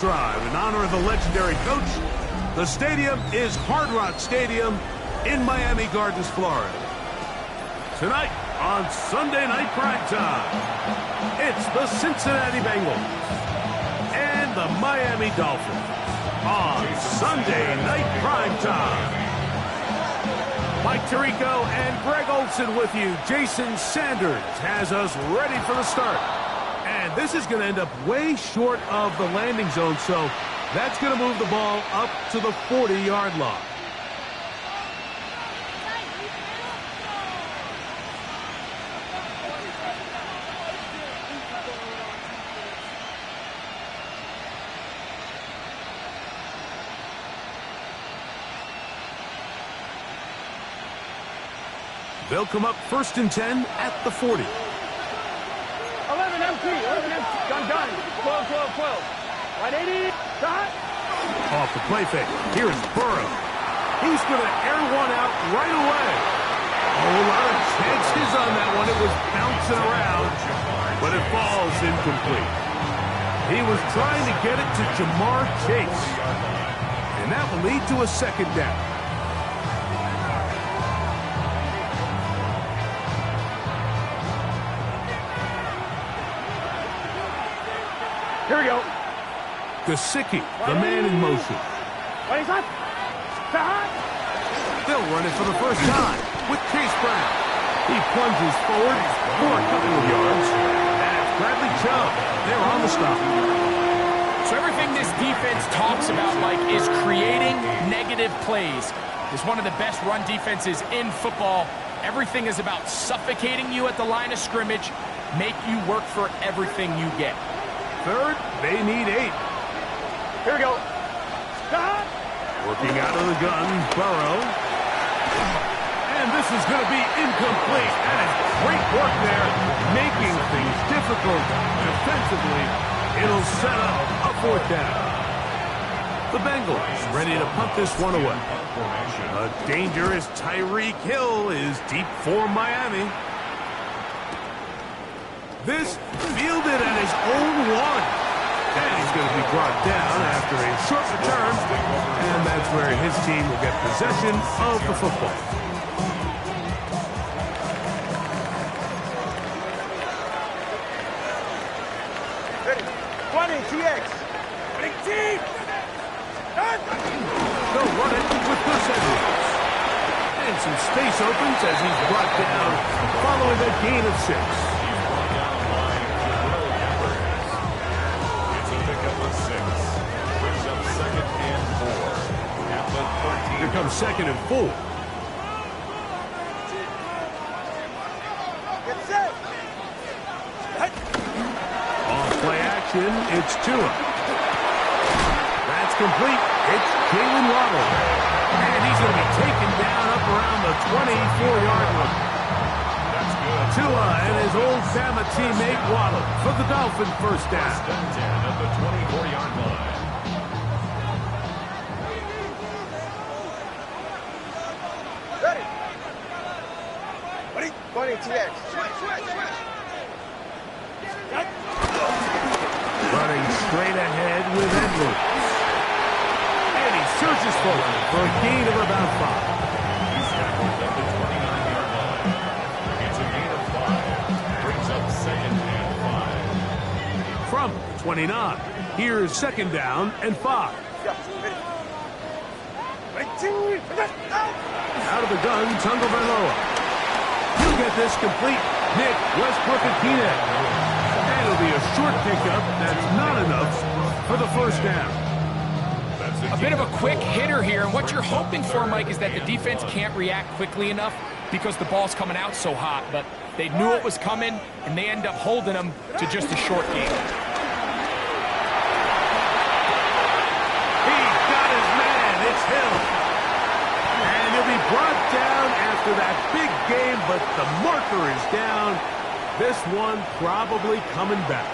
Drive in honor of the legendary coach. The stadium is Hard Rock Stadium in Miami Gardens, Florida. Tonight on Sunday Night Primetime, it's the Cincinnati Bengals and the Miami Dolphins on Sunday Night Primetime. Mike Tirico and Greg Olson with you. Jason Sanders has us ready for the start. And this is going to end up way short of the landing zone, so that's going to move the ball up to the 40-yard line. They'll come up 1st and 10 at the 40. 11 empty. Done. 12. 180. Dot. Off the play fake. Here's Burrow. He's going to air one out right away. A lot of chances on that one. It was bouncing around, but it falls incomplete. He was trying to get it to Jamar Chase, and that will lead to a 2nd down. Here we go. Gesicki, the man in motion. They'll run it for the first time with Chase Brown. He plunges forward for a couple of yards. That's Bradley Chubb. They're on the stop. So everything this defense talks about, Mike, is creating negative plays. It's one of the best run defenses in football. Everything is about suffocating you at the line of scrimmage, make you work for everything you get. 3rd, they need 8. Here we go. Working out of the gun, Burrow. And this is going to be incomplete. That is great work there, making things difficult defensively. It'll set up a 4th down. The Bengals ready to punt this one away. A dangerous Tyreek Hill is deep for Miami. This fielded at his own 1. And he's going to be brought down after a short return. And that's where his team will get possession of the football. Ready. 20, TX. Big team. They'll run it with Gus Edwards. And some space opens as he's brought down following a gain of 6. Here comes 2nd and 4. Off play action, it's Tua. That's complete. It's Jalen Waddle. And he's going to be taken down up around the 24-yard line. That's good. Tua and his old Bama teammate Waddle for the Dolphins' 1st down. At the 24-yard line. Ready. 20, TX. Running straight ahead with Edwards. And he surges forward for a gain of about 5. He's tackled at the 29-yard line. It's a gain of 5. Brings up 2nd and 5. From 29, here's 2nd down and 5. Out of the gun, Tagovailoa. He'll get this complete. Nick Westbrook Akina. And it'll be a short pickup. That's not enough for the 1st down. A bit of a quick hitter here, and what you're hoping for, Mike, is that the defense can't react quickly enough because the ball's coming out so hot. But they knew it was coming, and they end up holding them to just a short game. He's got his man. It's Hill. And he'll be brought down after that big game, but the marker is down. This one probably coming back.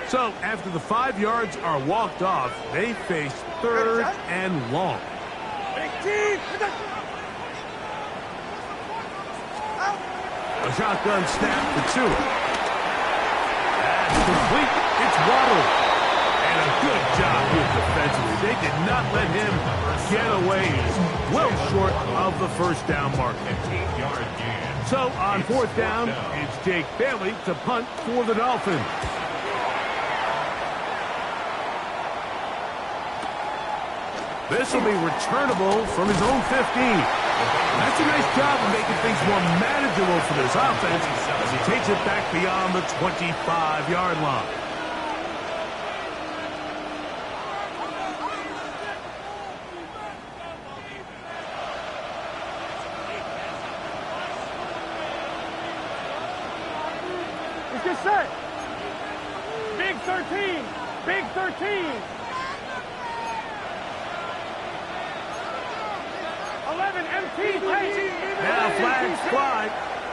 So after the 5 yards are walked off, they face 3rd and long. A shotgun snap for two. That's complete. It's Waddle. And a good job here defensively. They did not let him get away. He's well short of the first down mark. So on fourth down, it's Jake Bailey to punt for the Dolphins. This will be returnable from his own 15. That's a nice job of making things more manageable for this offense as he takes it back beyond the 25-yard line. Let's get set. Big 13. Big 13. 11 MT. Now flags fly.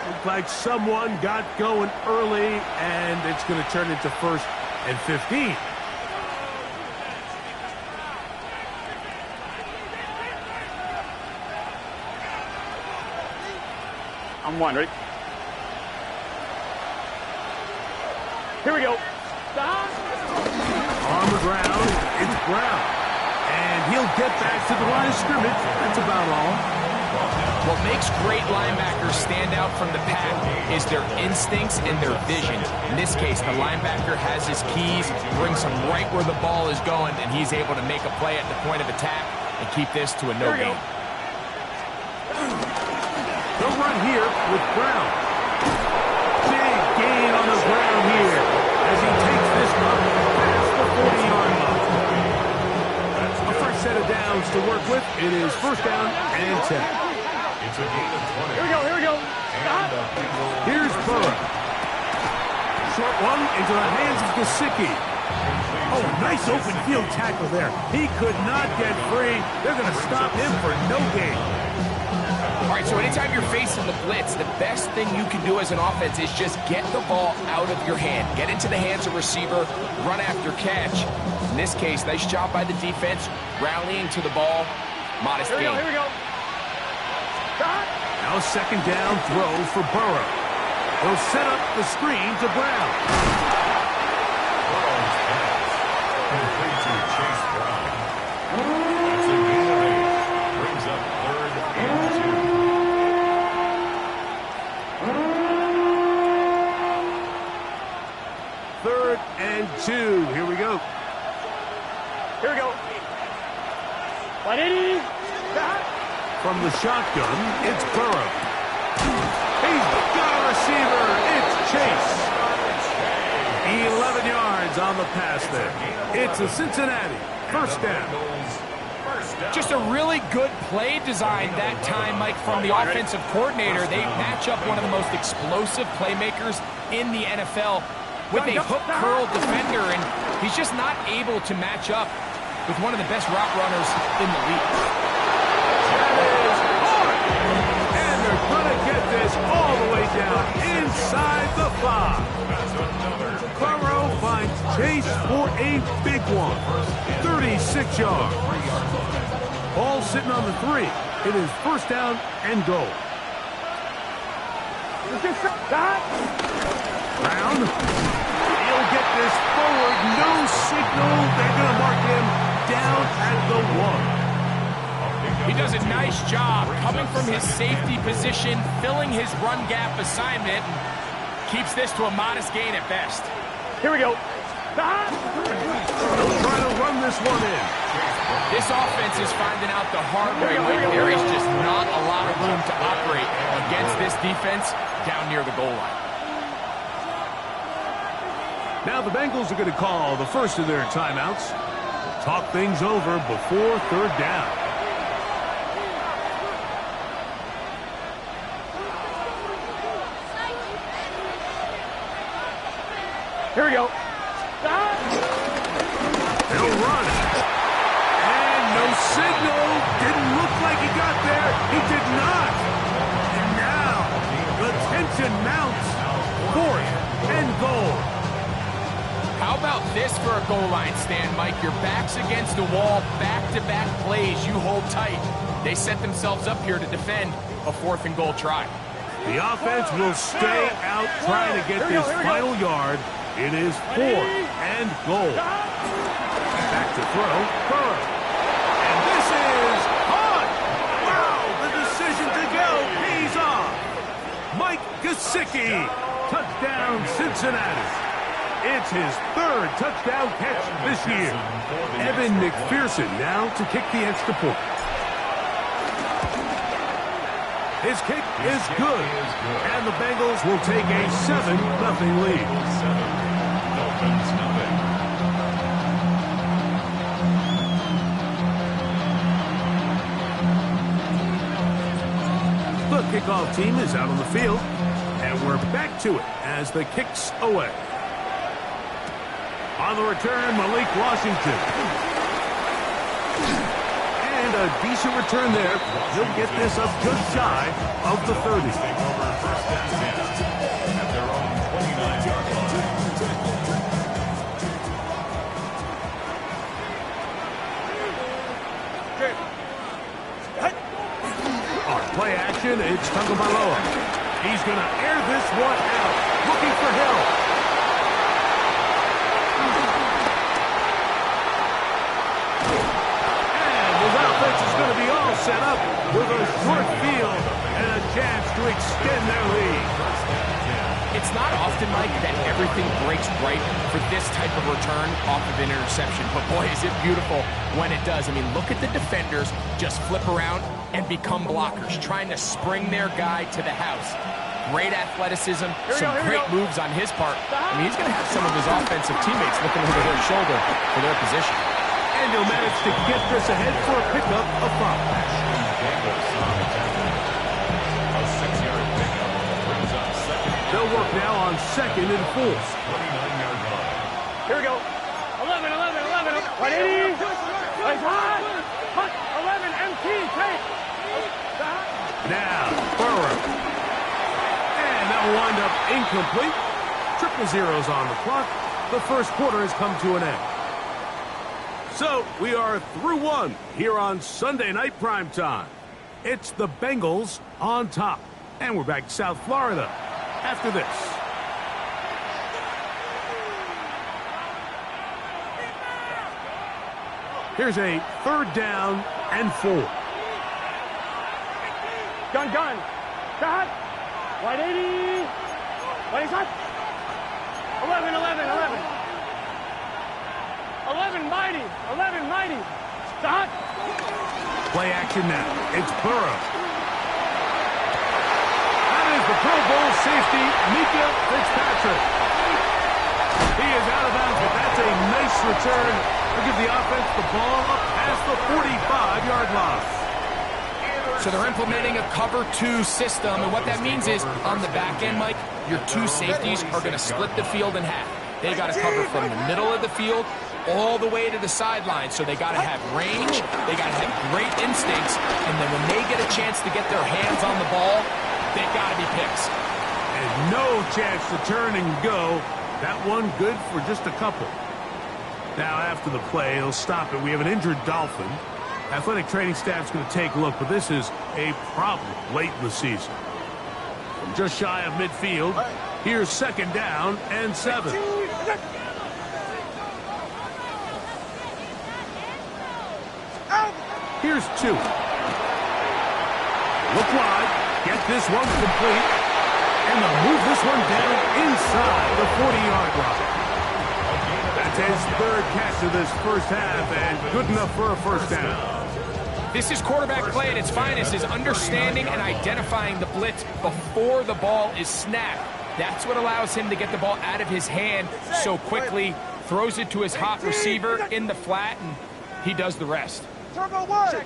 Looks like someone got going early, and it's going to turn into 1st and 15. I'm one, ready? Here we go. On the ground, it's Brown. And he'll get back to the line of scrimmage. That's about all. What makes great linebackers stand out from the pack is their instincts and their vision. In this case, the linebacker has his keys, brings him right where the ball is going, and he's able to make a play at the point of attack and keep this to a no gain. They'll run here with Brown. Big gain on the ground here as he takes this one past the 40-yard line. A fresh set of downs to work with. It is 1st down and 10. It's a gain of 20. Here we go. Here's Burrow. Short one into the hands of Gesicki. Oh, nice open field tackle there. He could not get free. They're going to stop him for no gain. All right, so anytime you're facing the blitz, the best thing you can do as an offense is just get the ball out of your hand. Get into the hands of receiver, run after catch. In this case, nice job by the defense, rallying to the ball. Modest gain. Here we go. Now 2nd down throw for Burrow. He'll set up the screen to Brown. Burrow's pass. Complete to Chase Brown. That's a gain of 8. Brings up 3rd and 2. 3rd and 2. Here we go. Here we go. 180. From the shotgun, it's Burrow. He's got a receiver. It's Chase. 11 yards on the pass there. It's a Cincinnati 1st down. Just a really good play design that time, Mike, from the offensive coordinator. They match up one of the most explosive playmakers in the NFL with a hook curl defender, and he's just not able to match up with one of the best route runners in the league. And they're going to get this all the way down inside the 5. Burrow finds Chase for a big one. 36 yards. Ball sitting on the 3. It is 1st down and goal. Brown. He'll get this forward. No signal. They're going to mark him down at the 1. He does a nice job coming from his safety position, filling his run gap assignment, and keeps this to a modest gain at best. Here we go. They'll try to run this one in. This offense is finding out the hard way. There is just not a lot of room to operate against this defense down near the goal line. Now the Bengals are going to call the first of their timeouts. Talk things over before 3rd down. Here we go. He'll run. And no signal. Didn't look like he got there. He did not. And now the tension mounts. 4th and goal. How about this for a goal line stand, Mike? Your back's against the wall, back-to-back plays. You hold tight. They set themselves up here to defend a 4th and goal try. The offense will stay out trying to get this final yard. It is 4th and goal. Back to throw. Burrow. And this is on. Wow, the decision to go pays off. Mike Gesicki. Touchdown, Cincinnati. It's his 3rd touchdown catch this year. Evan McPherson now to kick the extra point. His kick is good, and the Bengals will take a 7-0 lead. Dolphins nothing. The kickoff team is out on the field, and we're back to it as the kick's away. On the return, Malik Washington. And a decent return there. He'll get this up just shy of the 30. Take over 1st and 10 at their own 29-yard line. On play action, it's Tagovailoa. He's going to air this one out, looking for help. Going to be all set up with a short field and a chance to extend their lead. It's not often, Mike, that everything breaks right for this type of return off of an interception. But boy, is it beautiful when it does. I mean, look at the defenders just flip around and become blockers, trying to spring their guy to the house. Great athleticism, some great moves on his part. I mean, he's going to have some of his offensive teammates looking over their shoulder for their position. And he'll manage to get this ahead for a pickup of 5. A 6-yard pickup brings up 2nd. They'll work now on 2nd and 4. 29-yard line. Here we go. 11, 11, 11. 180. Place high. Hunt. 11. MT. Take. Now, Burrow. And that'll wind up incomplete. 000 on the clock. The first quarter has come to an end. So, we are through one here on Sunday Night Primetime. It's the Bengals on top. And we're back to South Florida after this. Here's a 3rd down and 4. Gun. Shot. 180. What is that? 11, 11, 11. 11 mighty. 11 mighty. Stop. Play action now. It's Burrow. That is the Pro Bowl safety, Mika Fitzpatrick. He is out of bounds, but that's a nice return to give the offense the ball up past the 45-yard line. So they're implementing a cover 2 system, and what that means is on the back end, Mike, your 2 safeties are going to split the field in half. They got to cover from the middle of the field all the way to the sideline. So they got to have range, they got to have great instincts, and then when they get a chance to get their hands on the ball, they got to be picks. And no chance to turn and go. That one good for just a couple. Now after the play, he'll stop it. We have an injured Dolphin. Athletic training staff's going to take a look, but this is a problem late in the season. From just shy of midfield, here's 2nd down and 7. Here's 2. Look wide. Get this one complete. And they'll move this one down inside the 40-yard line. That's his 3rd catch of this first half, and good enough for a 1st down. This is quarterback play at its finest, is understanding and identifying the blitz before the ball is snapped. That's what allows him to get the ball out of his hand so quickly, throws it to his hot receiver in the flat, and he does the rest. Turbo 1.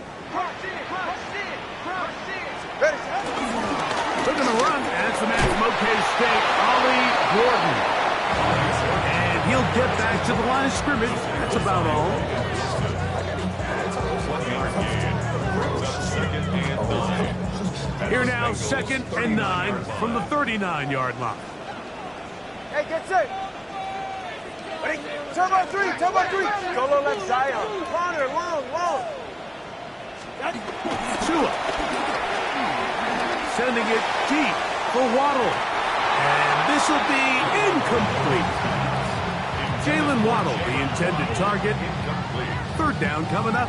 They're going to run, and it's the man from OK State, Ollie Gordon. And he'll get back to the line of scrimmage. That's about all. 1-yard gain brings up 2nd and 9. Here now, 2nd and 9 from the 39-yard line. Hey, get set. Ready? Turbo 3. Turbo 3. Solo left side. Corner, long. Tua. Sending it deep for Waddle. And this will be incomplete. Jalen Waddle, the intended target. Third down coming up.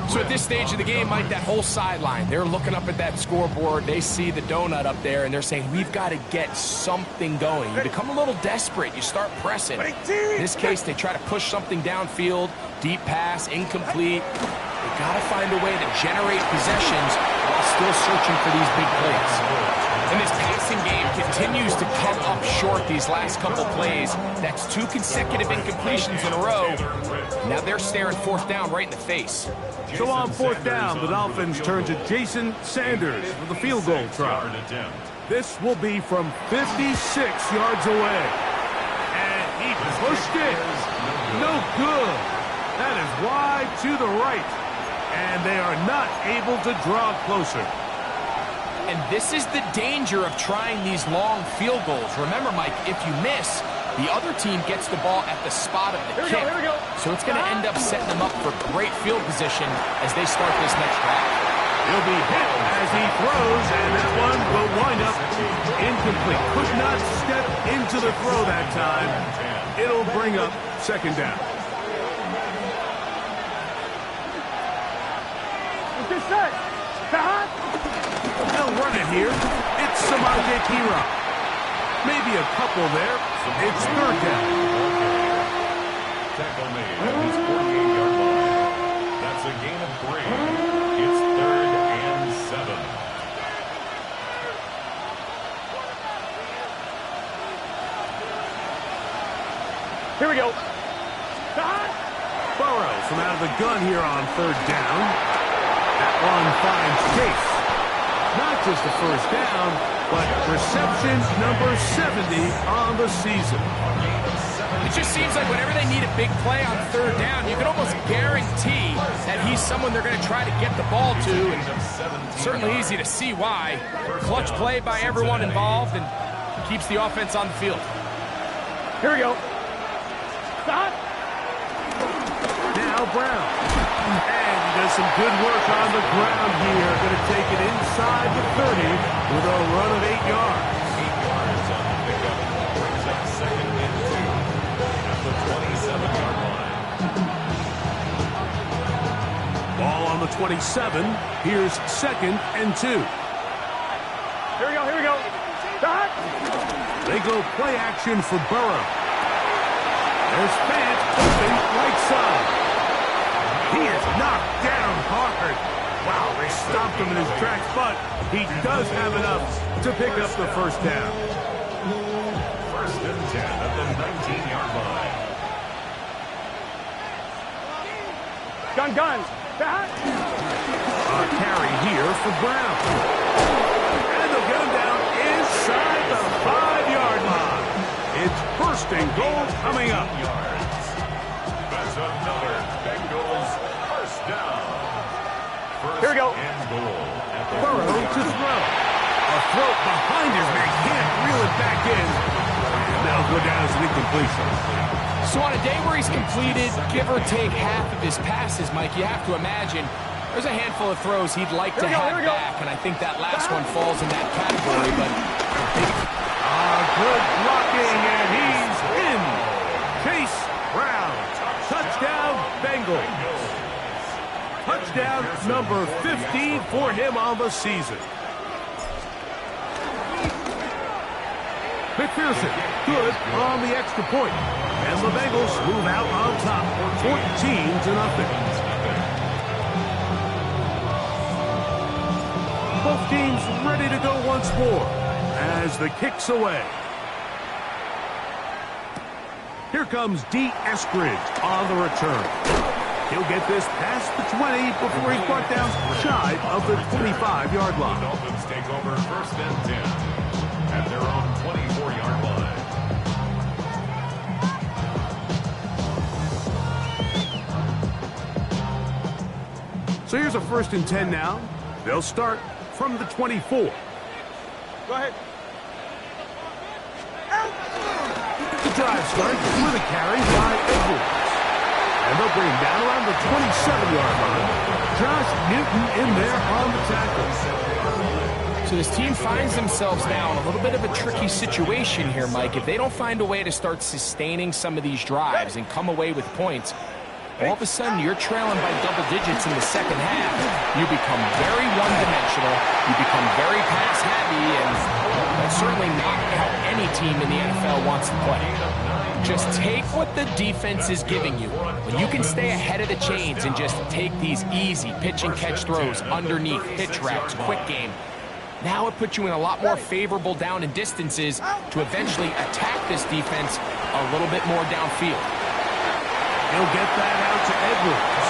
So at this stage of the game, Mike, that whole sideline, they're looking up at that scoreboard. They see the donut up there, and they're saying, we've got to get something going. You become a little desperate. You start pressing. In this case, they try to push something downfield. Deep pass, incomplete. They got to find a way to generate possessions while still searching for these big plays. And this passing game continues to come up short these last couple plays. That's 2 consecutive incompletions in a row. Now they're staring fourth down right in the face. So on fourth down, the Dolphins turn to Jason Sanders for the field goal try. This will be from 56 yards away. And he pushed it. No good. That is wide to the right. And they are not able to draw closer. And this is the danger of trying these long field goals. Remember, Mike, if you miss, the other team gets the ball at the spot of the kick. Here we go. So it's going to end up setting them up for great field position as they start this next drive. He'll be hit as he throws, and that one will wind up incomplete. Could not step into the throw that time. It'll bring up second down. What's this say? They'll run it here. It's Samaje Perine. Maybe a couple there. It's third down. Tackle made at his 48-yard line. That's a gain of 3. It's 3rd and 7. Here we go. Burrow from out of the gun here on third down. That one finds Chase. Not just the first down, but reception number 70 on the season. It just seems like whenever they need a big play on third down, you can almost guarantee that he's someone they're going to try to get the ball to. And certainly easy to see why. Clutch play by everyone involved and keeps the offense on the field. Here we go. Stop. Now Brown. And he does some good work on the ground here. Going to take it inside the 30 with a run of 8 yards. 8 yards on the pickup. Brings up 2nd and 2 at the 27-yard line. Ball on the 27. Here's 2nd and 2. Here we go. Stop. They go play action for Burrow. There's Fant open right side. He is knocked down hard. Wow, they stopped him in his tracks, but he does have enough to pick up the first down. 1st and 10 at the 19-yard line. Gun. Stop. A carry here for Brown. And they'll get him down inside the 5-yard line. It's 1st and goal coming up. That's another Bengals first down. Here we go. And goal at the Burrow to throw. A throw behind his man. Can't reel it back in. And that'll go down as an incompletion. So on a day where he's completed, give or take half of his passes, Mike, you have to imagine there's a handful of throws he'd like to have back, and I think that last one falls in that category, but good blocking, and he's in. Chase Brown. Touchdown, Bengals. Touchdown number 15 for him on the season. McPherson, good on the extra point. And the Bengals move out on top, 14-0. Both teams ready to go once more as the kick's away. Here comes D. Eskridge on the return. He'll get this past the 20 before he's brought down shy of the 25-yard line. The Dolphins take over 1st and 10 at their own 24-yard line. So here's a 1st and 10 now. They'll start from the 24. Go ahead. The drive starts with a carry by Edwards. And they'll bring him down around the 27-yard line. Josh Newton in there on the tackle. So this team finds themselves now in a little bit of a tricky situation here, Mike. If they don't find a way to start sustaining some of these drives and come away with points, all of a sudden you're trailing by double digits in the second half. You become very one-dimensional. You become very pass-heavy, and that's certainly not how any team in the NFL wants to play. Just take what the defense is giving you. When you can stay ahead of the chains and just take these easy pitch-and-catch throws underneath, hitch routes, quick game, now it puts you in a lot more favorable down and distances to eventually attack this defense a little bit more downfield. He'll get that out to Edwards.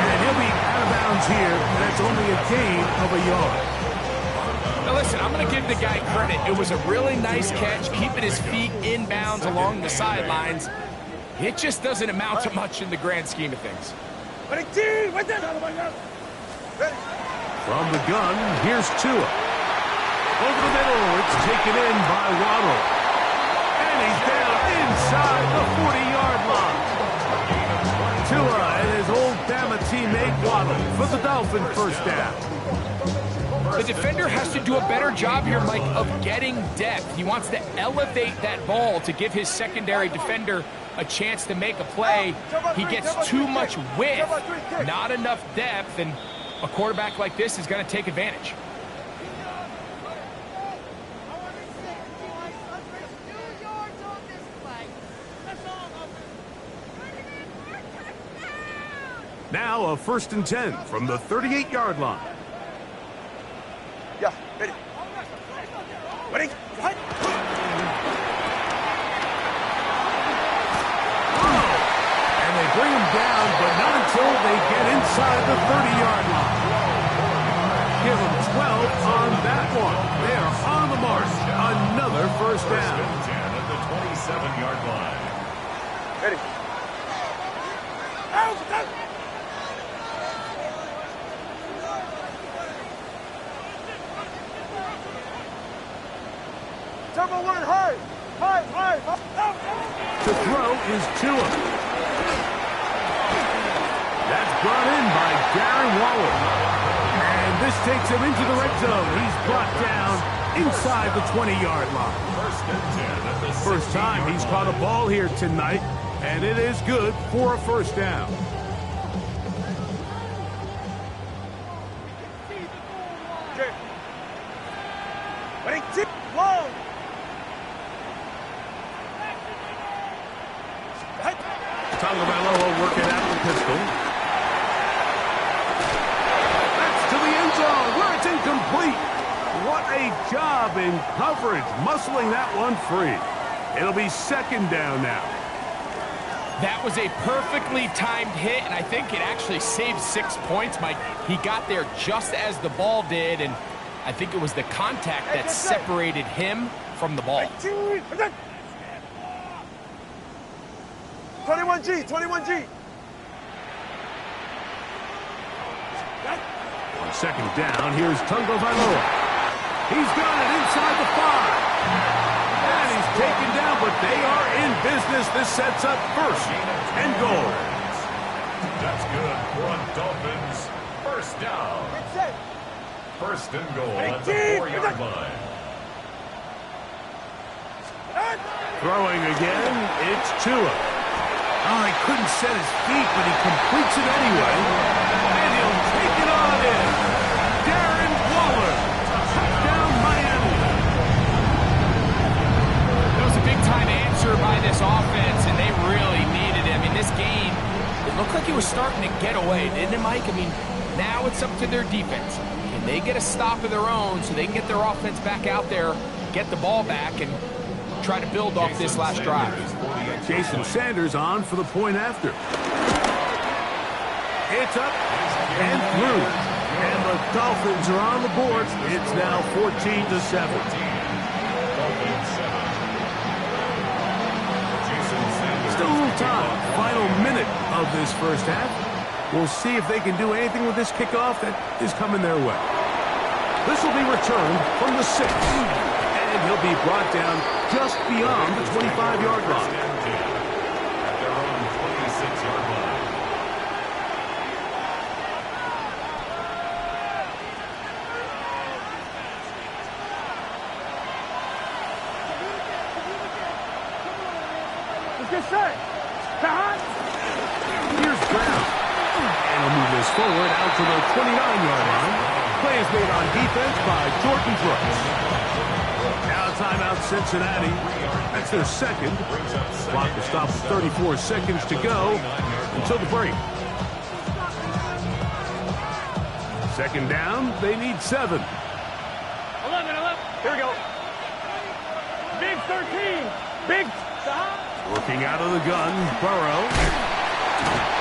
And he'll be out of bounds here, and that's only a gain of a yard. Now listen, I'm going to give the guy credit. It was a really nice catch, keeping his feet in bounds along the sidelines. It just doesn't amount to much in the grand scheme of things. From the gun, here's Tua. Over the middle, it's taken in by Waddle. And he's down inside the 40-yard line. Tua and his old Bama teammate Waddle for the Dolphin first down. The defender has to do a better job here, Mike, of getting depth. He wants to elevate that ball to give his secondary defender a chance to make a play. He gets too much width, not enough depth, and a quarterback like this is going to take advantage. Now a 1st and 10 from the 38-yard line. Yeah, ready. Ready. And they bring him down, but not until they get inside the 30-yard line. Give them 12 on that one. They are on the mark. Another first down. 1st and 10 at the 27-yard line. Ready. Turbo one, high. To throw is Tua. That's brought in by Darren Waller. And this takes him into the red zone. He's brought down inside the 20-yard line. 1st and 10 at the First time he's caught a ball here tonight, and it is good for a first down. Ready, tip, long. Tagovailoa working out the pistol. That's to the end zone where it's incomplete. What a job in coverage, muscling that one free. It'll be 2nd down now. That was a perfectly timed hit, and I think it actually saved 6 points, Mike. He got there just as the ball did, and I think it was the contact that separated him from the ball. 21G. On 2nd down, here's Tagovailoa. He's got it inside the 5. And he's taken down, but they are in business. This sets up 1st and goal. That's good for a Dolphins 1st down. 1st and goal at the 4-yard line. Throwing again, it's Tua. Oh, he couldn't set his feet, but he completes it anyway. And he'll take it on in. Darren Waller. Touchdown, Miami. That was a big-time answer by this offense, and they really needed it. I mean, this game, it looked like it was starting to get away, didn't it, Mike? I mean, now it's up to their defense. Can they get a stop of their own so they can get their offense back out there, get the ball back, and try to build off this last drive? Jason Sanders on for the point after. It's up and through. And the Dolphins are on the board. It's now 14-7. Still a little time. Final minute of this first half. We'll see if they can do anything with this kickoff that is coming their way. This will be returned from the 6. And he'll be brought down just beyond the 25-yard line. At their own 26-yard line. Get set. Hot. Here's Brown. And he'll move this forward out to the 29-yard line. Play is made on defense by Jordan Brooks. Now timeout Cincinnati. That's their second. Clock will stop with 34 seconds to go until the break. Second down, they need 7. 11. Here we go. Big 13. Big. Working out of the gun, Burrow.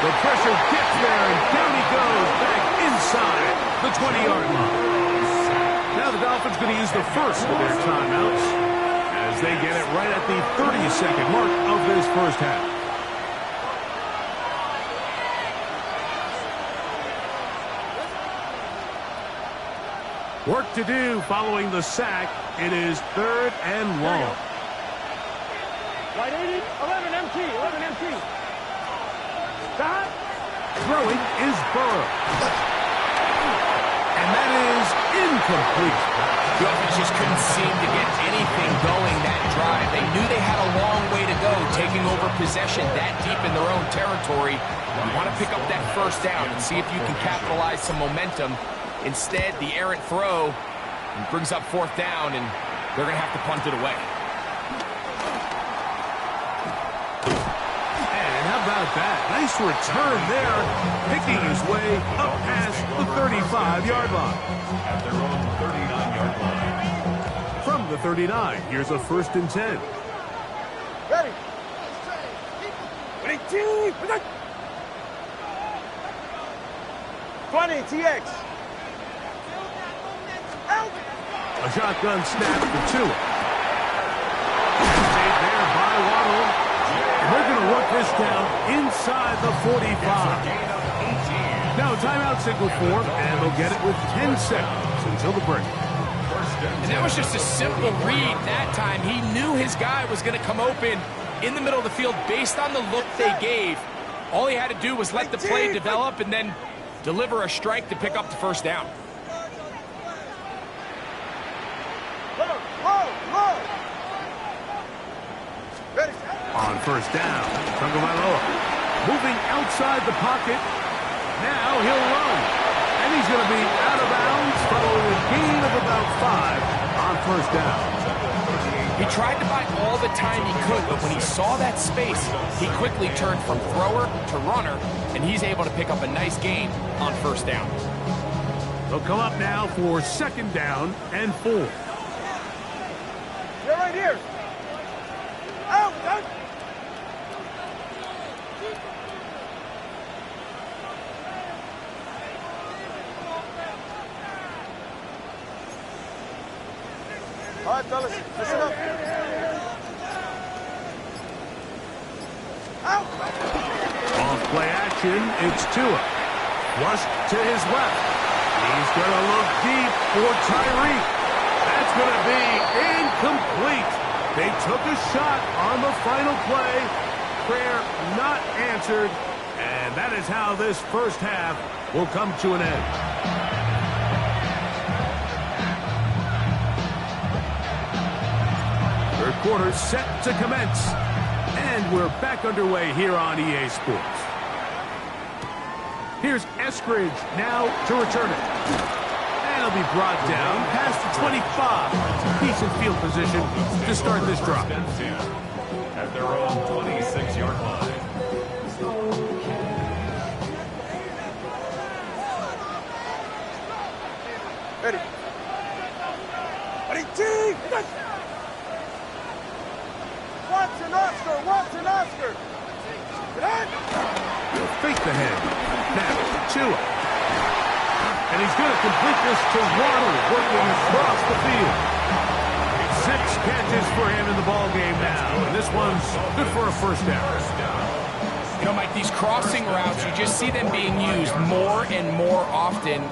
The pressure gets there, and down he goes, back inside the 20-yard line. Now the Dolphins going to use the first of their timeouts as they get it right at the 30-second mark of this first half. Work to do following the sack. It is 3rd and long. Right 80. 11 MT. 11 MT. Stop. Throwing is Burrow. And that is incomplete. The offense just couldn't seem to get anything going that drive. They knew they had a long way to go, taking over possession that deep in their own territory. You want to pick up that first down and see if you can capitalize some momentum. Instead, the errant throw brings up 4th down, and they're going to have to punt it away. And how about that? Nice return there, picking his way up past the 35-yard line. At their own 39-yard line. From the 39, here's a 1st and 10. Ready. 20, TX. Out. A shotgun snap for Tua. Saved there by Waddle. And they're going to work this down inside the 45. Now a timeout signal for them, and they'll get it with 10 seconds until the break. And that was just a simple read that time. He knew his guy was going to come open in the middle of the field based on the look they gave. All he had to do was let the play develop and then deliver a strike to pick up the first down. Ready. On first down, Tagovailoa moving outside the pocket. Now he'll run. And he's going to be out of bounds following a gain of about 5 on first down. He tried to buy all the time he could, but when he saw that space, he quickly turned from thrower to runner, and he's able to pick up a nice gain on first down. They'll come up now for 2nd down and 4. You're right here. Out. Out. All right, fellas, listen up. Out. Off play action, it's Tua. Flushed to his left. He's going to look deep for Tyreek. That's going to be incomplete. They took a shot on the final play. Prayer not answered. And that is how this first half will come to an end. Third quarter set to commence. And we're back underway here on EA Sports. Here's Eskridge now to return it. And it'll be brought down past the 25. Decent field position to start this drive. At their own 26-yard line. Ready. Ready, team. Watson, Oscar. He'll fake the head. Now, Tua. And he's going to complete this to Waddle, working across the field. 6 catches for him in the ballgame now. And this one's good for a first down. You know, Mike, these crossing routes, you just see them being used more and more often.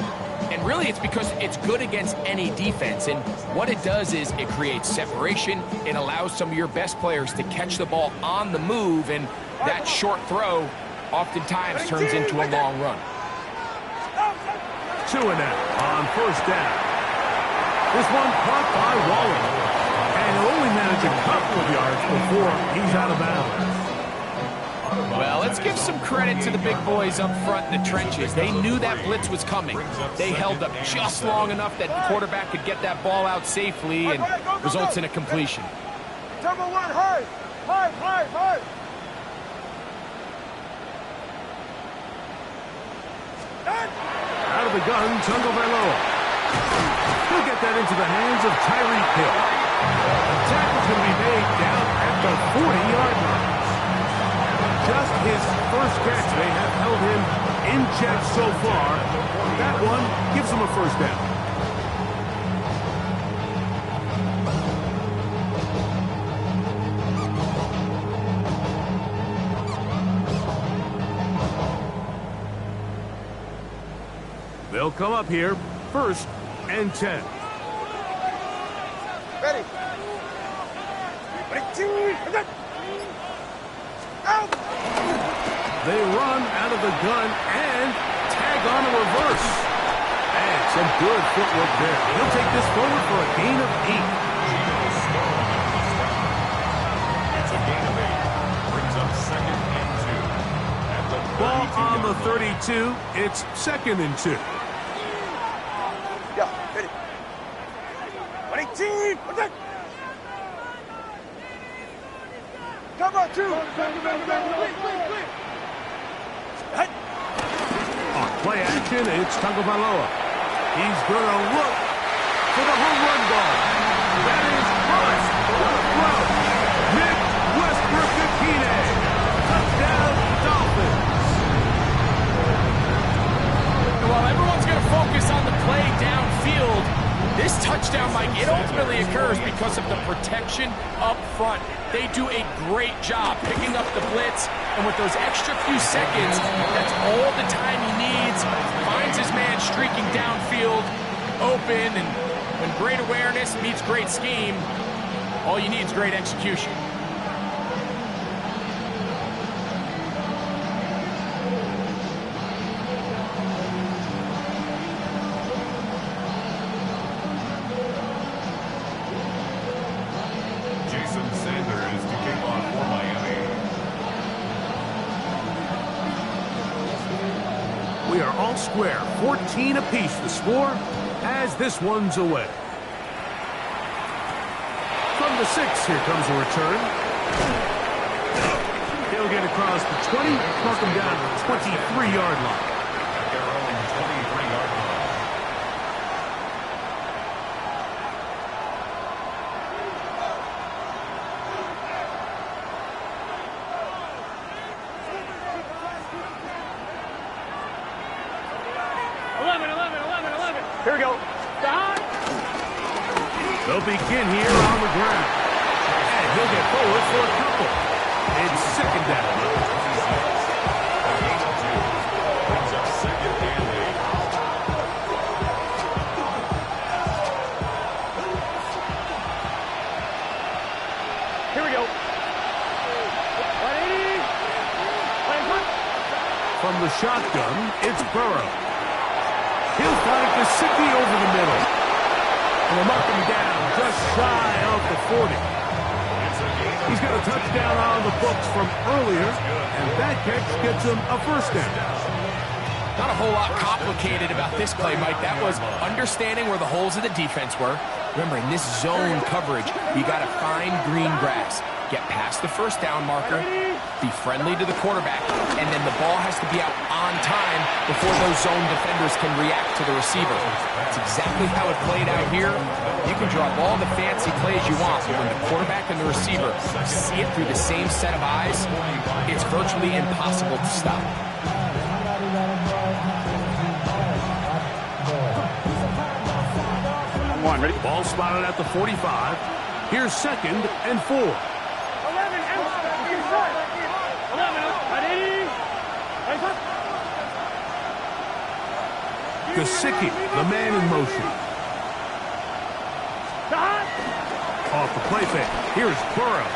And really, it's because it's good against any defense. And what it does is it creates separation. It allows some of your best players to catch the ball on the move. And that short throw oftentimes turns into a long run. Tua now on first down. This one caught by Waller. And he'll only manage a couple of yards before he's out of bounds. Well, let's give some credit to the big boys up front in the trenches. They knew that blitz was coming. They held up just long enough that the quarterback could get that ball out safely and results in a completion. Turbo one, hard. Out of the gun, Tagovailoa. He'll get that into the hands of Tyreek Hill. The tackle's going to be made down at the 40-yard line. Just his first catch. They have held him in check so far. That one gives him a first down. They'll come up here, 1st and 10. Ready. Out. They run out of the gun and tag on a reverse. And some good footwork there. He'll take this forward for a gain of 8. It's a gain of 8. Brings up 2nd and 2. At the Ball on the 32. It's 2nd and 2. Yeah, ready. 22. Come on, 2. On play action, it's Tagovailoa. He's going to look for the home run ball. That is high. What a throw. Nick Westbrook-Akine. Touchdown, Dolphins. And while everyone's going to focus on the play downfield, this touchdown, Mike, it ultimately occurs because of the protection up front. They do a great job picking up the blitz, and with those extra few seconds, that's all the time he needs. Finds his man streaking downfield, open, and when great awareness meets great scheme, all you need is great execution. We are all square. 14 apiece the score as this one's away. From the 6, here comes a return. He'll get across the 20, mark him down to the 23-yard line. At their own 23-yard line. Here we go. They'll begin here on the ground. And he'll get forward for a couple. It's 2nd down. Brings up 2nd and 8. Here we go. 180. From the shotgun, it's Burrow. He'll find Gesicki over the middle. And they'll mark him down just shy of the 40. He's got a touchdown on the books from earlier, and that catch gets him a first down. Not a whole lot complicated about this play, Mike. That was understanding where the holes of the defense were. Remember, in this zone coverage, you got to find green grass. Get past the first down marker, be friendly to the quarterback, and then the ball has to be out on time before those zone defenders can react to the receiver. That's exactly how it played out here. You can draw up all the fancy plays you want, but when the quarterback and the receiver see it through the same set of eyes, it's virtually impossible to stop. One, ready? Ball spotted at the 45. Here's 2nd and 4. 11 Gesicki, the man in motion. Off the play fake. Here's Burrow.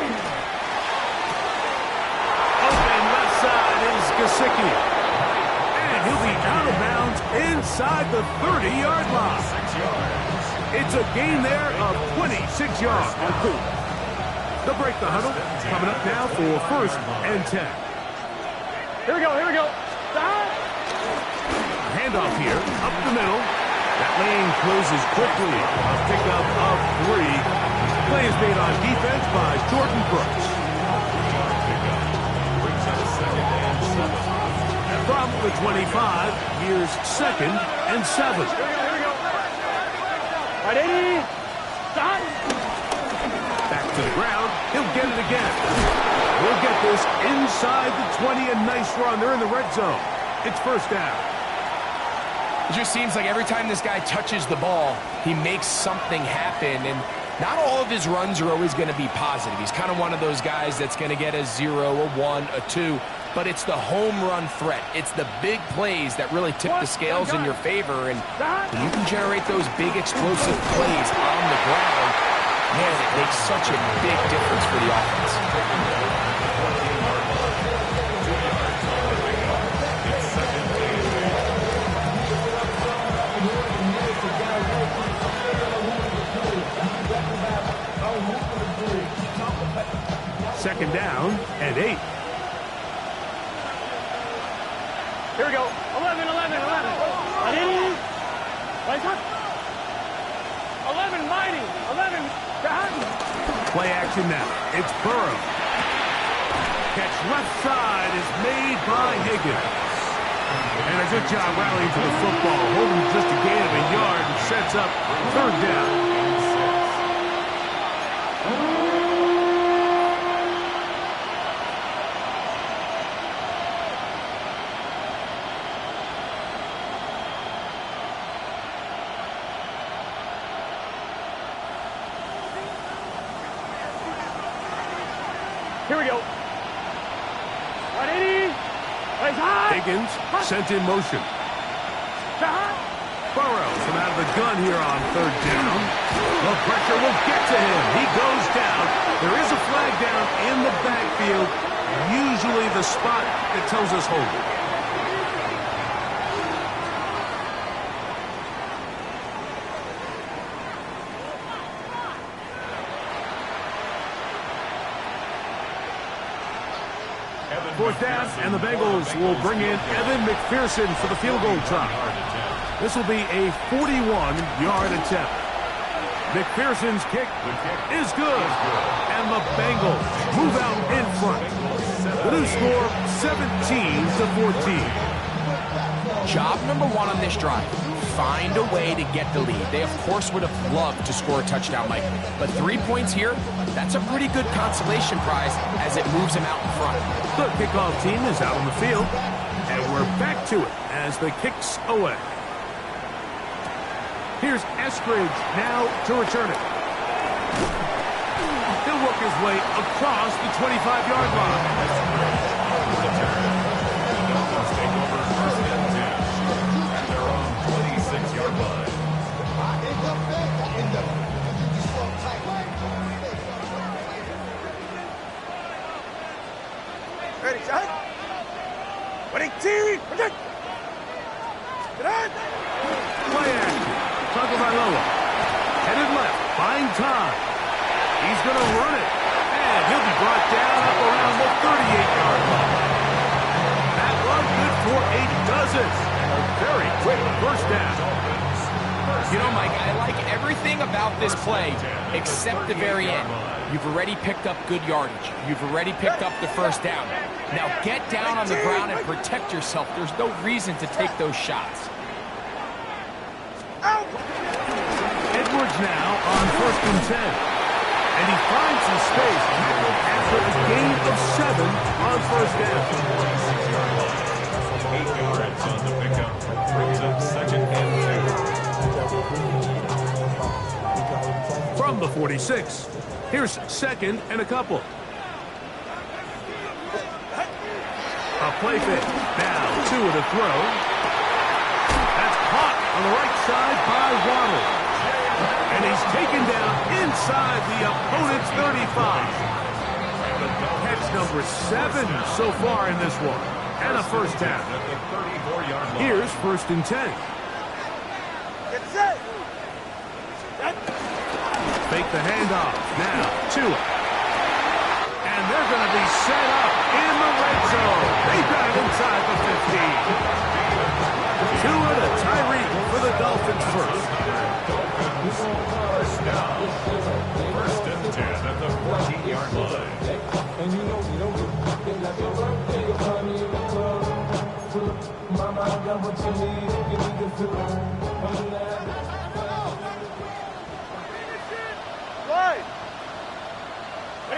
Open left side is Gesicki. And he'll be out of bounds inside the 30-yard line. 6 yards. It's a gain there of 26 yards. They'll break the huddle. Coming up now for 1st and 10. Here we go, here we go. Stop. Handoff here, up the middle. That lane closes quickly. A pickup of 3. Play is made on defense by Jordan Brooks. Brings up second and 7. From the 25, here's 2nd and 7. Here we go. Right, 80. Stop. Back to the ground. He'll get it again. We'll get this inside the 20. A nice run. They're in the red zone. It's first down. It just seems like every time this guy touches the ball, he makes something happen. And not all of his runs are always going to be positive. He's kind of one of those guys that's going to get a 0, a 1, a 2. But it's the home run threat. It's the big plays that really tip the scales in your favor. And when you can generate those big explosive plays on the ground, man, it makes such a big difference for the offense. Second down and 8. Here we go. 11. Right up. 11, mighty. 11, behind. Play action now. It's Burrow. Catch left side is made by Higgins. And a good job rallying to the football. Holding just a gain of a yard and sets up third down. Here we go. 180. Higgins sent in motion. Burrow from out of the gun here on third down. The pressure will get to him. He goes down. There is a flag down in the backfield. Usually the spot that tells us hold it. Fourth down, and the Bengals will bring in Evan McPherson for the field goal try. This will be a 41-yard attempt. McPherson's kick is good, and the Bengals move out in front. The new score, 17-14. Job number 1 on this drive. Find a way to get the lead. They, of course, would have loved to score a touchdown, Mike. But 3 points here, that's a pretty good consolation prize as it moves them out in front. The kickoff team is out on the field, and we're back to it as the kick's away. Here's Eskridge now to return it. He'll work his way across the 25-yard line. Ready, shot. Ready, team. Protect. Get on. Play action. Tagovailoa. Headed left. Buying time. He's going to run it. And he'll be brought down up around the 38-yard line. That run good for a dozen. A very quick first down. You know, Mike, I like everything about this play except the very end. You've already picked up good yardage. You've already picked up the first down. Now get down on the ground and protect yourself. There's no reason to take those shots. Edwards now on 1st and 10. And he finds some space after a gain of 7 on first down. 8 yards on the pickup. Brings up second and 2. From the 46, here's 2nd and a couple. A play fake. Now 2 with a throw. That's caught on the right side by Waddle. And he's taken down inside the opponent's 35. Catch number 7 so far in this one. And a first down. Here's 1st and 10. Get set. Fake the handoff. Now, Tua. And they're going to be set up in the red zone. They've got it inside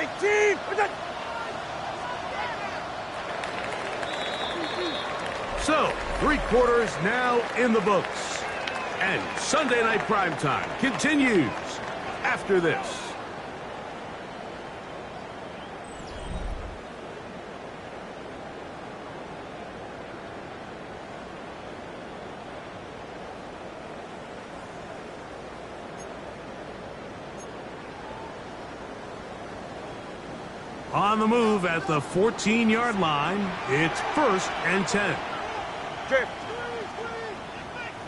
Ready, team! So, 3 quarters now in the books. And Sunday Night Primetime continues after this. On the move at the 14-yard line, it's 1st and 10. Jim.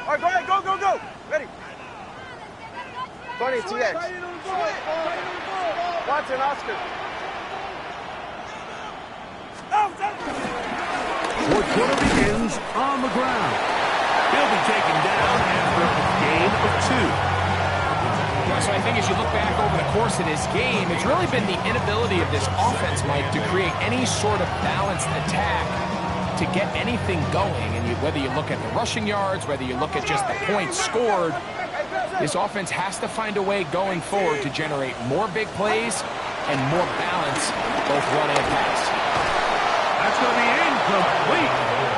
All right, go ahead, go, go, go. Ready. 20 TX. Watson, Oscar. Fourth quarter begins on the ground. He'll be taken down after a gain of 2. So I think as you look back over the course of this game, it's really been the inability of this offense, Mike, to create any sort of balanced attack to get anything going. And whether you look at the rushing yards, whether you look at just the points scored, this offense has to find a way going forward to generate more big plays and more balance, both run and pass. That's going to be incomplete.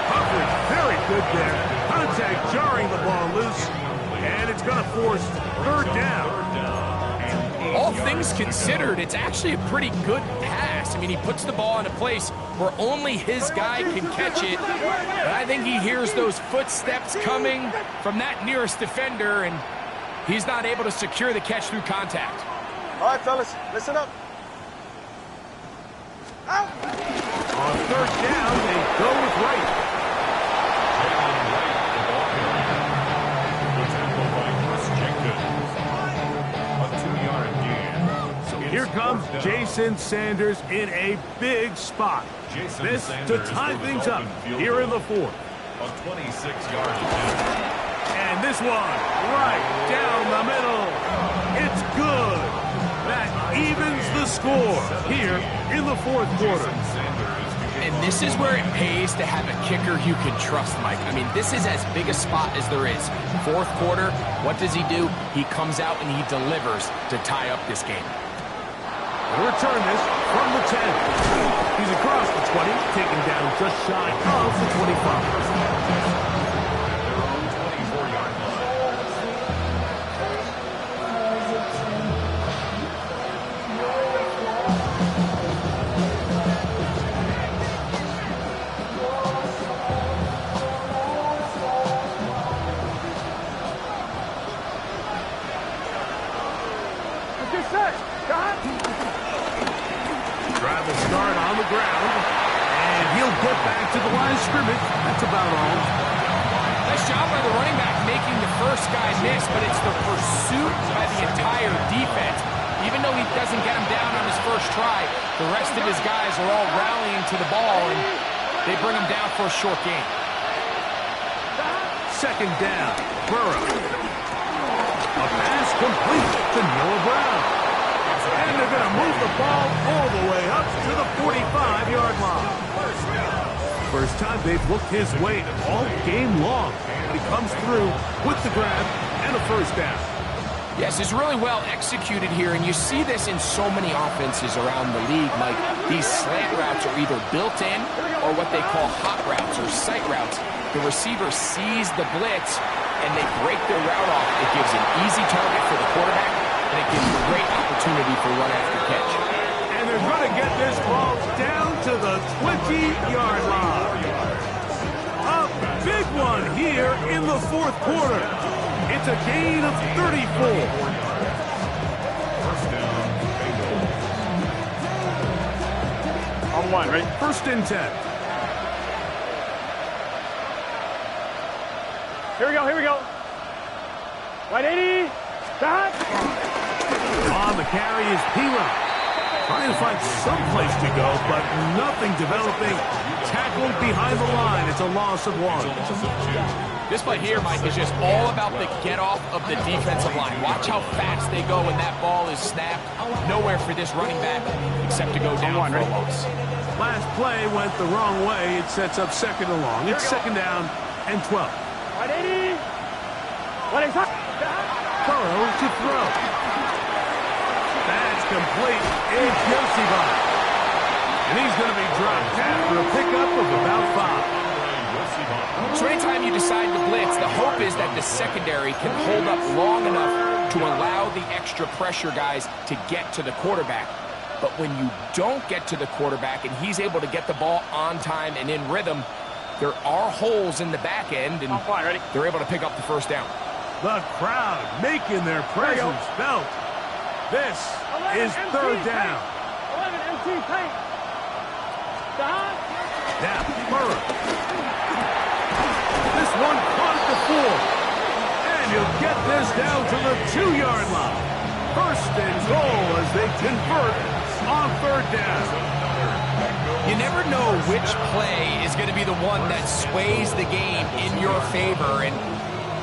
Coverage very good there. Contact jarring the ball loose. And it's going to force 3rd down. All things considered, it's actually a pretty good pass. I mean, he puts the ball in a place where only his guy can catch it. But I think he hears those footsteps coming from that nearest defender, and he's not able to secure the catch through contact. All right, fellas, listen up. Out. On 3rd down, they go with Wright. Here comes Jason Sanders in a big spot. This to tie things up here in the 4th. A 26-yard attempt. And this one right down the middle. It's good. That evens the score here in the 4th quarter. And this is where it pays to have a kicker you can trust, Mike. I mean, this is as big a spot as there is. 4th quarter, what does he do? He comes out and he delivers to tie up this game. He'll return this from the 10. He's across the 20, taken down just shy of the 25. Drive will start on the ground, and he'll get back to the line of scrimmage. That's about all. Nice job by the running back making the first guy miss, but it's the pursuit by the entire defense. Even though he doesn't get him down on his first try, the rest of his guys are all rallying to the ball, and they bring him down for a short gain. 2nd down, Burrow. A pass complete to Noah Brown. And they're going to move the ball all the way up to the 45-yard line. First time they've looked his way all game long. But he comes through with the grab and a 1st down. Yes, it's really well executed here, and you see this in so many offenses around the league, Mike. These slant routes are either built in or what they call hot routes or sight routes. The receiver sees the blitz, and they break their route off. It gives an easy target for the quarterback, and it gives a great opportunity for run after catch. And they're going to get this ball down to the 20-yard line. A big one here in the 4th quarter. It's a gain of 34. First down, Bengals. On 1, right? 1st and 10. Here we go, here we go. 180. Stop. On the carry is P-Rock. Trying to find some place to go, but nothing developing. Tackled behind the line. It's a loss of 1. This play here, Mike, is just all about the get-off of the defensive line. Watch how fast they go when that ball is snapped. Nowhere for this running back except to go down for a loss. Last play went the wrong way. It sets up 2nd and long. It's 2nd down and 12. 180. 180. Burrow to throw. That's complete. Inhousespy. And he's going to be dropped after a pickup of about 5. So anytime you decide to blitz, the hope is that the secondary can hold up long enough to allow the extra pressure guys to get to the quarterback. But when you don't get to the quarterback and he's able to get the ball on time and in rhythm, there are holes in the back end, and they're able to pick up the first down. The crowd making their presence felt. This is third down. 11 MT paint. Now, Murray. This one caught at the 4. And he'll get this down to the 2-yard line. First and goal as they convert on third down. You never know which play is going to be the one that sways the game in your favor, and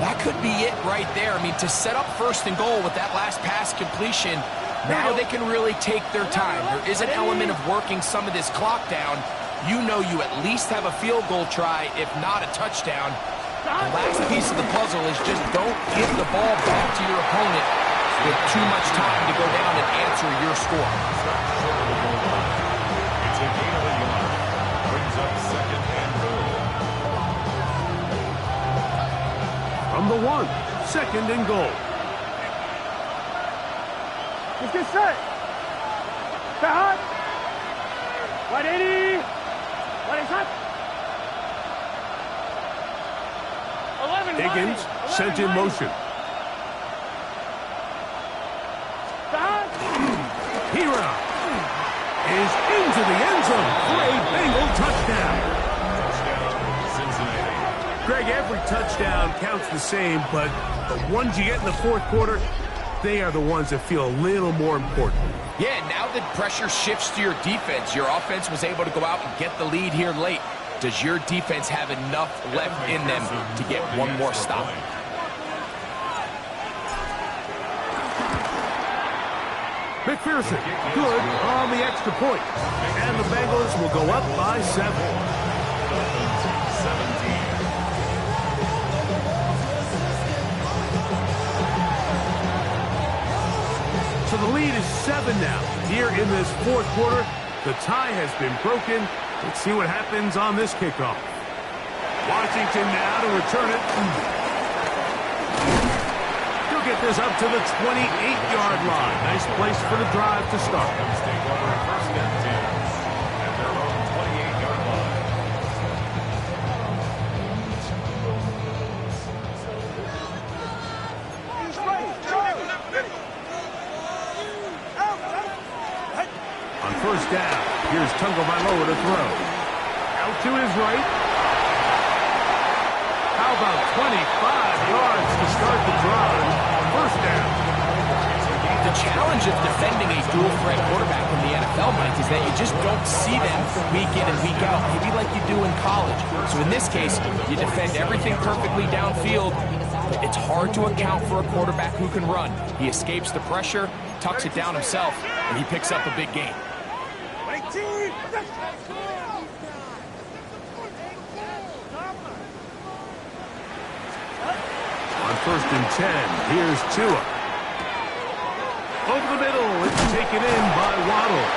that could be it right there. I mean, to set up first and goal with that last pass completion, now they can really take their time. There is an element of working some of this clock down. You know you at least have a field goal try, if not a touchdown. The last piece of the puzzle is just don't give the ball back to your opponent with too much time to go down and answer your score. It's a gain of a yard. Brings up second and goal. From the 1, second and goal. Let's get set. Back. 180. 180. 11. Higgins sent in motion. Hero is into the end zone for a Bengal touchdown. Cincinnati. Greg, every touchdown counts the same, but the ones you get in the fourth quarter, they are the ones that feel a little more important. Yeah, now that pressure shifts to your defense, your offense was able to go out and get the lead here late. Does your defense have enough left in them to get one more stop? McPherson, good on the extra point. And the Bengals will go up by 7. 17. So the lead is 7 now. Here in this fourth quarter, the tie has been broken. Let's see what happens on this kickoff. Washington now to return it. He'll get this up to the 28-yard line. Nice place for the drive to start. Take over first and 10 at their own 28-yard line. On first down, here's Tagovailoa to throw. Out to his right. How about 25 yards to start the drive? First down. The challenge of defending a dual-threat quarterback in the NFL, Mike, is that you just don't see them week in and week out, maybe like you do in college. So in this case, you defend everything perfectly downfield, but it's hard to account for a quarterback who can run. He escapes the pressure, tucks it down himself, and he picks up a big gain. On first and 10, here's Tua. Over the middle, it's taken in by Waddle.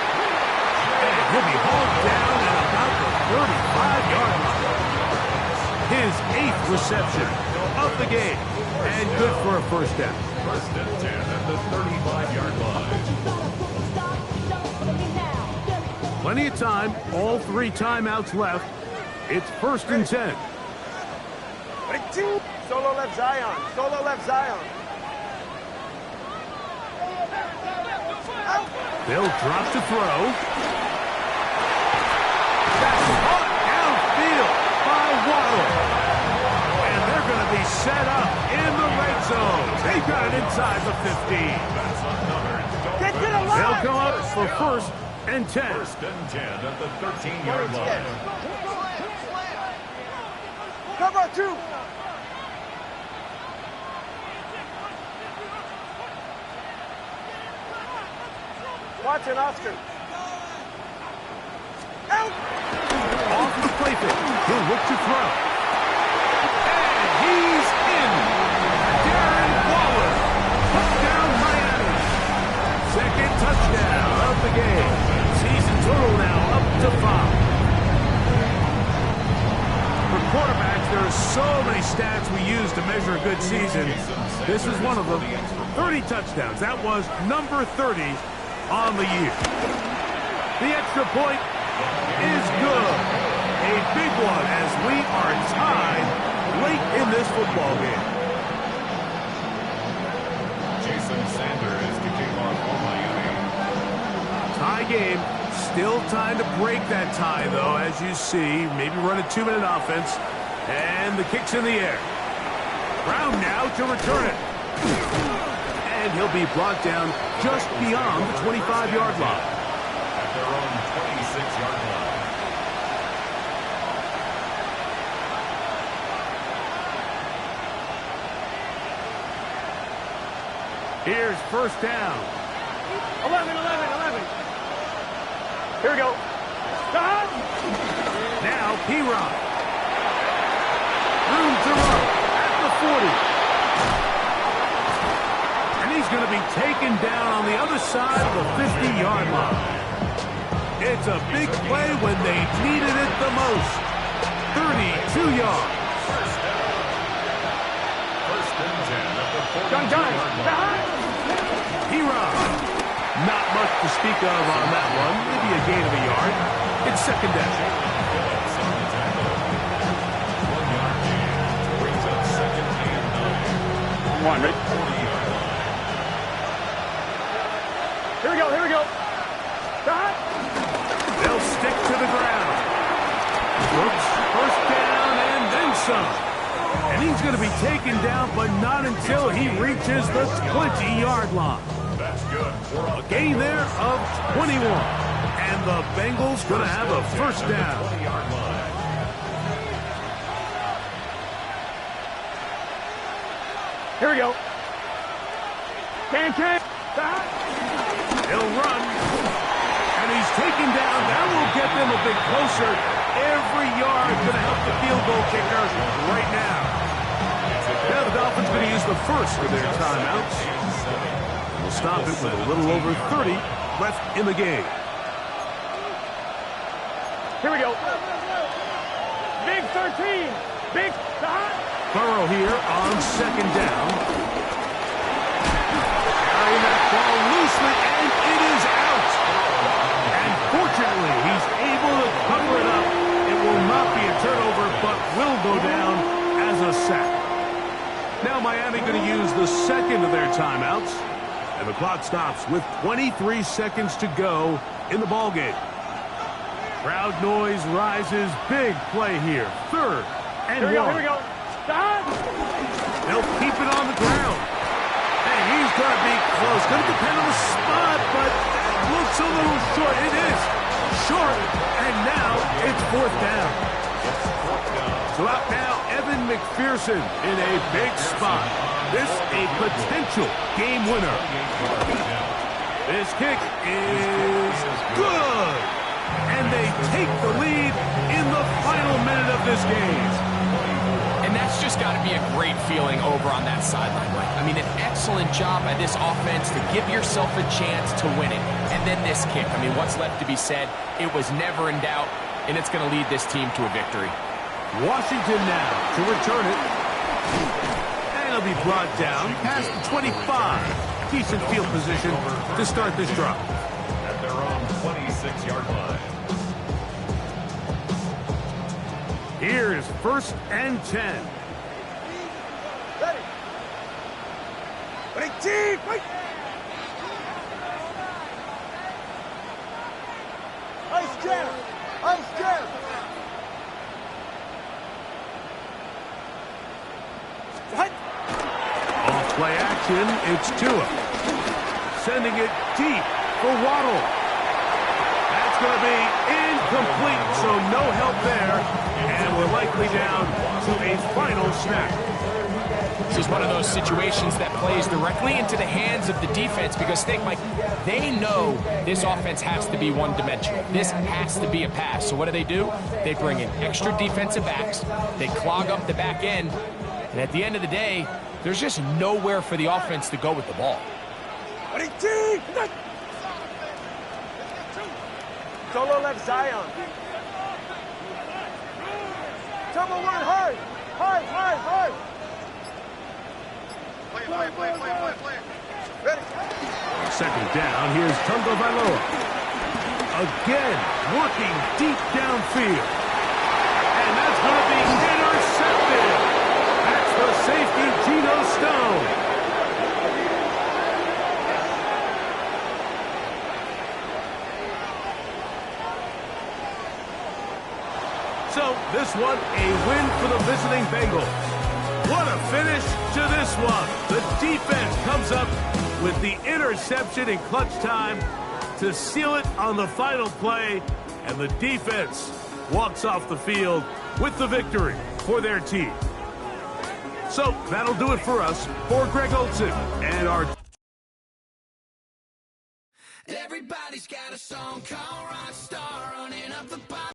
And he'll be hauled down at about the 35-yard line. His 8th reception of the game. And good for a first down. First and 10 at the 35-yard line. Plenty of time. All 3 timeouts left. It's first and 10. Solo left Zion. Solo left Zion. They'll drop to throw. That's caught downfield by Waddle. And they're going to be set up in the red zone. They've got it inside the 15. That's another. Get to the line. They'll come up for first and 10. First and 10 at the 13-yard line. Cover 2. Watson, Oscar. Out. Off the play fake. He'll look to throw. And he's in. Darren Waller. Touchdown Miami. Second touchdown. so many stats we use to measure a good season. This is one of them. 30 touchdowns. That was number 30 on the year. The extra point is good. A big one as we are tied late in this football game. Jason Sanders is kicking off for Miami. Tie game. Still time to break that tie, though, as you see. Maybe run a 2-minute offense. And the kick's in the air. Brown now to return it. And he'll be brought down just beyond the 25-yard line. At their own 26-yard line. Here's first down. 11. Here we go. Stop. Now P-Rod. Room to run at the 40. And he's going to be taken down on the other side of the 50-yard line. It's a big play when they needed it the most. 32 yards. First and 10 at the 42-yard Done. P-Rod. Not much to speak of on that one. Maybe a gain of a yard. It's second down. 1 yard gain. Brings up second and 9. Come on, Rick. 40-yard line. Here we go. Stop. They'll stick to the ground. Brooks, first down and then some. And he's going to be taken down, but not until he reaches the 20-yard line. That's good. A gain there of 21. And the Bengals going to have a first down. 20-yard line. Here we go. Can. Stop. He'll run. And he's taken down. That will get them a bit closer. Every yard going to help the field goal kicker right now. Now the Dolphins going to use the first of their timeouts. We'll stop it with a little over 30 left in the game. Here we go. Big 13. Big stop. Burrow here on second down. Carrying that ball loosely, and it is out. And fortunately, he's able to cover it up. It will not be a turnover, but will go down as a sack. Now Miami going to use the second of their timeouts. And the clock stops with 23 seconds to go in the ballgame. Crowd noise rises. Big play here. Third and Here we one. go. Stop. They'll keep it on the ground. And he's going to be close. Going to depend on the spot, but that looks a little short. It is short. And now it's fourth down. So out now, Evan McPherson in a big spot. This a potential game winner. This kick is good. And they take the lead in the final minute of this game. And that's just got to be a great feeling over on that sideline, Mike. I mean, an excellent job by this offense to give yourself a chance to win it. And then this kick. I mean, what's left to be said? It was never in doubt, and it's going to lead this team to a victory. Washington now to return it. And it'll be brought down past the 25. Decent field position to start this drive. At their own 26-yard line. Here is first and 10. Ready. Ready, team, wait. Ice jam. What? Off play action, it's Tua. Sending it deep for Waddle. That's going to be incomplete, so no help there. And we're likely down to a final snap. This is one of those situations that plays directly into the hands of the defense because think, Mike, they know this offense has to be one-dimensional. This has to be a pass. So what do? They bring in extra defensive backs. They clog up the back end. And at the end of the day, there's just nowhere for the offense to go with the ball. Ready, team. Solo left Zion. Turbo one hard. High. Play. Ready. Second down, here's Tungo Vailoa. Again, working deep downfield. And that's going to be intercepted. That's the safety, Geno Stone. So, this one, a win for the visiting Bengals. What a finish to this one. The defense comes up with the interception in clutch time to seal it on the final play, and the defense walks off the field with the victory for their team. So that'll do it for us. For Greg Olson and our... Everybody's got a song called Rockstar.